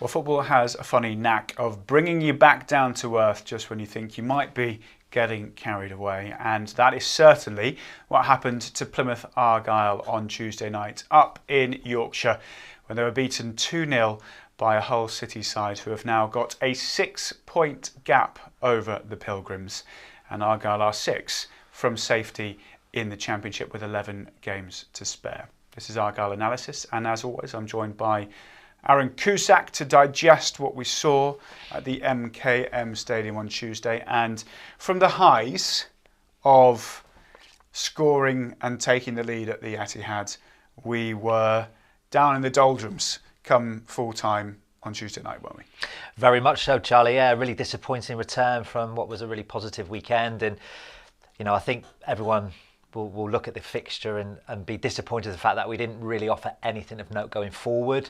Well, football has a funny knack of bringing you back down to earth just when you think you might be getting carried away, and that is certainly what happened to Plymouth Argyle on Tuesday night up in Yorkshire when they were beaten 2-0 by a Hull City side who have now got a 6-point gap over the Pilgrims, and Argyle are 6 from safety in the Championship with 11 games to spare. This is Argyle Analysis, and as always I'm joined by Aaron Cusack to digest what we saw at the MKM Stadium on Tuesday, and from the highs of scoring and taking the lead at the Etihad, we were down in the doldrums come full time on Tuesday night, weren't we? Very much so, Charlie. Yeah, really disappointing return from what was a really positive weekend, and I think everyone will look at the fixture and be disappointed in the fact that we didn't really offer anything of note going forward.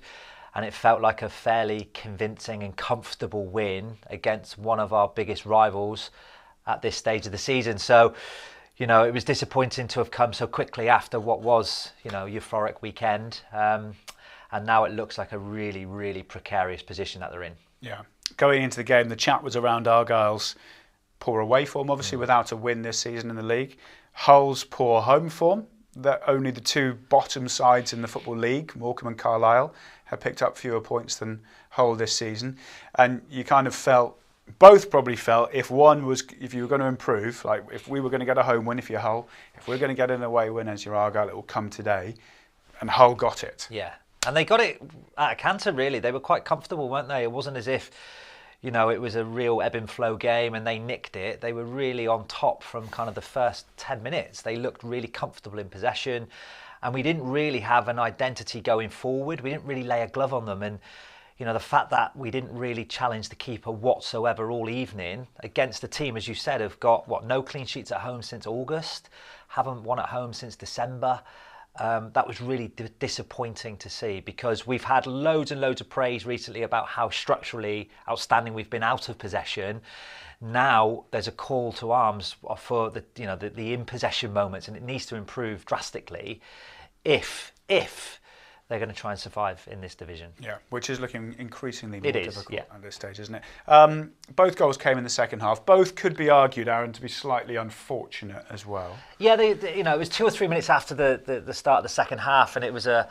And it felt like a fairly convincing and comfortable win against one of our biggest rivals at this stage of the season. So, it was disappointing to have come so quickly after what was, euphoric weekend. And now it looks like a really, really precarious position that they're in. Yeah. Going into the game, the chat was around Argyle's poor away form, obviously without a win this season in the league. Hull's poor home form, that only the two bottom sides in the Football League, Morecambe and Carlisle, have picked up fewer points than Hull this season. And you kind of felt, both probably felt, if you were going to improve, like if we were going to get a home win, if you're Hull, if we're going to get an away win as your Argyle, it will come today. And Hull got it. Yeah, and they got it at a canter, really. They were quite comfortable, weren't they? It wasn't as if, it was a real ebb and flow game and they nicked it. They were really on top from kind of the first 10 minutes. They looked really comfortable in possession. And we didn't really have an identity going forward. We didn't really lay a glove on them. And, the fact that we didn't really challenge the keeper whatsoever all evening against a team, as you said, have got, no clean sheets at home since August, haven't won at home since December. That was really disappointing to see, because we've had loads and loads of praise recently about how structurally outstanding we've been out of possession. Now there's a call to arms for the in possession moments, and it needs to improve drastically if they're going to try and survive in this division. Yeah, which is looking increasingly more difficult at this stage, isn't it? Both goals came in the second half. Both could be argued, Aaron, to be slightly unfortunate as well. Yeah, it was 2 or 3 minutes after the start of the second half, and it was a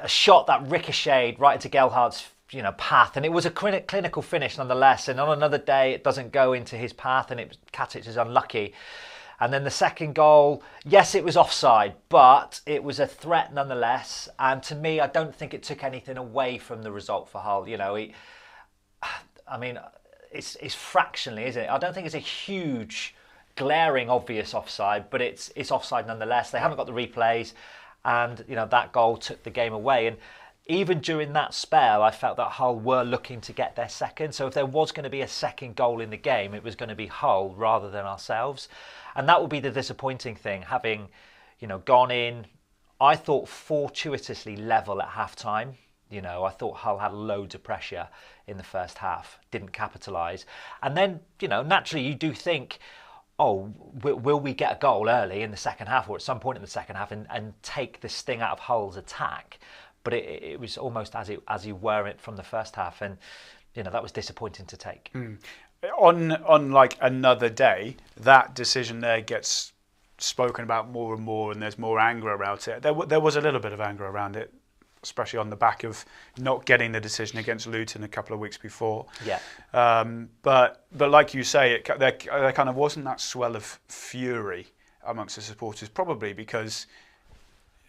shot that ricocheted right into Gelhardt's path, and it was a clinical finish nonetheless. And on another day, it doesn't go into his path, and Katic is unlucky. And then the second goal, yes, it was offside, but it was a threat nonetheless. And to me, I don't think it took anything away from the result for Hull. It's fractionally, isn't it? I don't think it's a huge, glaring, obvious offside, but it's offside nonetheless. They haven't got the replays, and that goal took the game away. And even during that spell, I felt that Hull were looking to get their second. So if there was going to be a second goal in the game, it was going to be Hull rather than ourselves. And that would be the disappointing thing, having, gone in, I thought, fortuitously level at half-time. I thought Hull had loads of pressure in the first half, didn't capitalise. And then, naturally you do think, will we get a goal early in the second half or at some point in the second half and take the sting out of Hull's attack? But it was almost as you were it from the first half, and that was disappointing to take. On like another day, that decision there gets spoken about more and more, and there's more anger about it. There was a little bit of anger around it, especially on the back of not getting the decision against Luton a couple of weeks before. Yeah. But like you say, there kind of wasn't that swell of fury amongst the supporters, probably because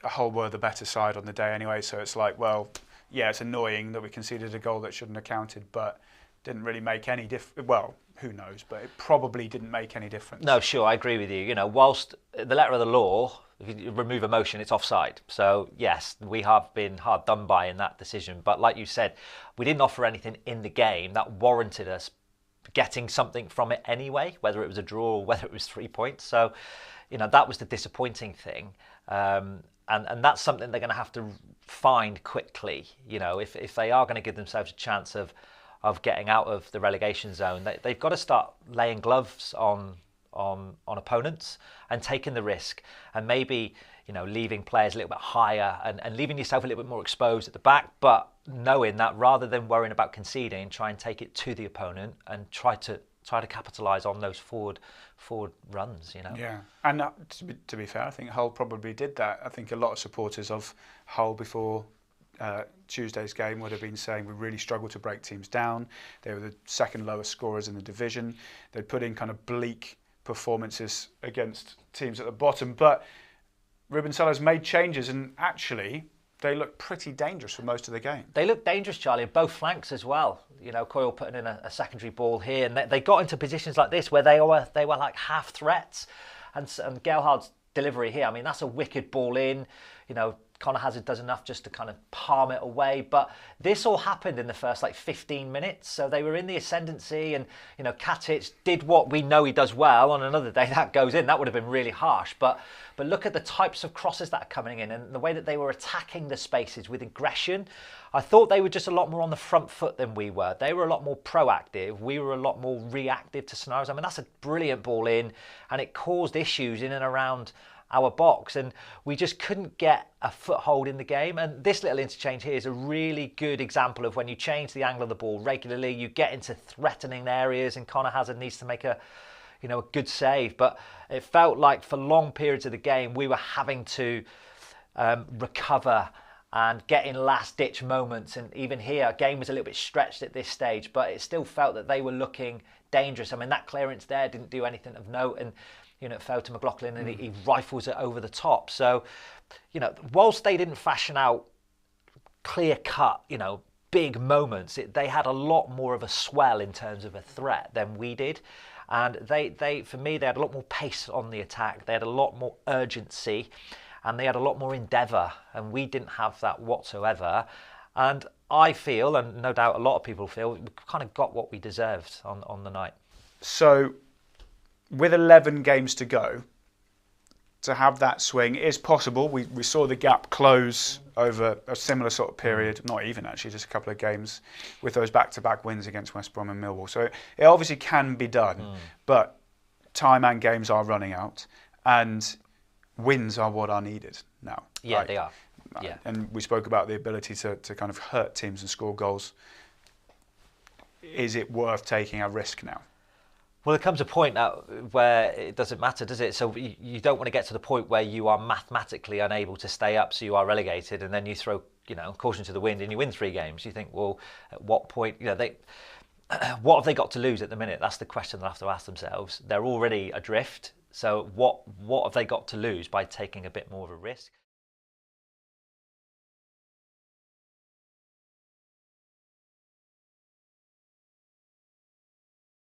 Hull were the better side on the day anyway. So it's like, well, yeah, it's annoying that we conceded a goal that shouldn't have counted, but didn't really make any difference. Well, who knows, but it probably didn't make any difference. No, sure, I agree with you. Whilst the letter of the law, if you remove emotion, it's offside. So yes, we have been hard done by in that decision. But like you said, we didn't offer anything in the game that warranted us getting something from it anyway, whether it was a draw or whether it was 3 points. So, that was the disappointing thing. And that's something they're going to have to find quickly. If they are going to give themselves a chance of getting out of the relegation zone, they've got to start laying gloves on opponents and taking the risk. And maybe, leaving players a little bit higher and leaving yourself a little bit more exposed at the back, but knowing that rather than worrying about conceding, try and take it to the opponent and try to capitalise on those forward runs. Yeah, and to be fair, I think Hull probably did that. I think a lot of supporters of Hull before Tuesday's game would have been saying we really struggled to break teams down. They were the second lowest scorers in the division. They put in kind of bleak performances against teams at the bottom, but Ruben Sellers made changes, and actually they looked pretty dangerous for most of the game. They looked dangerous, Charlie, both flanks as well. Coyle putting in a secondary ball here, and they got into positions like this where they were like half threats, and Gelhardt's delivery here, I mean, that's a wicked ball in. Conor Hazard does enough just to kind of palm it away, but this all happened in the first 15 minutes, so they were in the ascendancy, and Katic did what we know he does well. On another day that goes in, that would have been really harsh, but look at the types of crosses that are coming in and the way that they were attacking the spaces with aggression. I thought they were just a lot more on the front foot than we were. They were a lot more proactive. We were a lot more reactive to scenarios. I mean, that's a brilliant ball in, and it caused issues in and around our box, and we just couldn't get a foothold in the game. And this little interchange here is a really good example of when you change the angle of the ball regularly, you get into threatening areas, and Conor Hazard needs to make a good save. But it felt like for long periods of the game we were having to recover and get in last-ditch moments. And even here, game was a little bit stretched at this stage, but it still felt that they were looking dangerous. I mean, that clearance there didn't do anything of note, and it fell to McLaughlin, and he rifles it over the top. So, whilst they didn't fashion out clear-cut, big moments, they had a lot more of a swell in terms of a threat than we did. And for me, they had a lot more pace on the attack. They had a lot more urgency, and they had a lot more endeavour, and we didn't have that whatsoever. And I feel, and no doubt a lot of people feel, we kind of got what we deserved on the night. So, with 11 games to go, to have that swing is possible. We saw the gap close over a similar sort of period, not even actually, just a couple of games with those back-to-back wins against West Brom and Millwall. So it obviously can be done, but time and games are running out, and wins are what are needed now. Yeah, right? They are. Yeah. And we spoke about the ability to kind of hurt teams and score goals. Is it worth taking a risk now? Well, there comes a point where it doesn't matter, does it? So you don't want to get to the point where you are mathematically unable to stay up, so you are relegated, and then you throw, caution to the wind and you win 3 games. You think, well, at what point, what have they got to lose at the minute? That's the question they'll have to ask themselves. They're already adrift, so what have they got to lose by taking a bit more of a risk?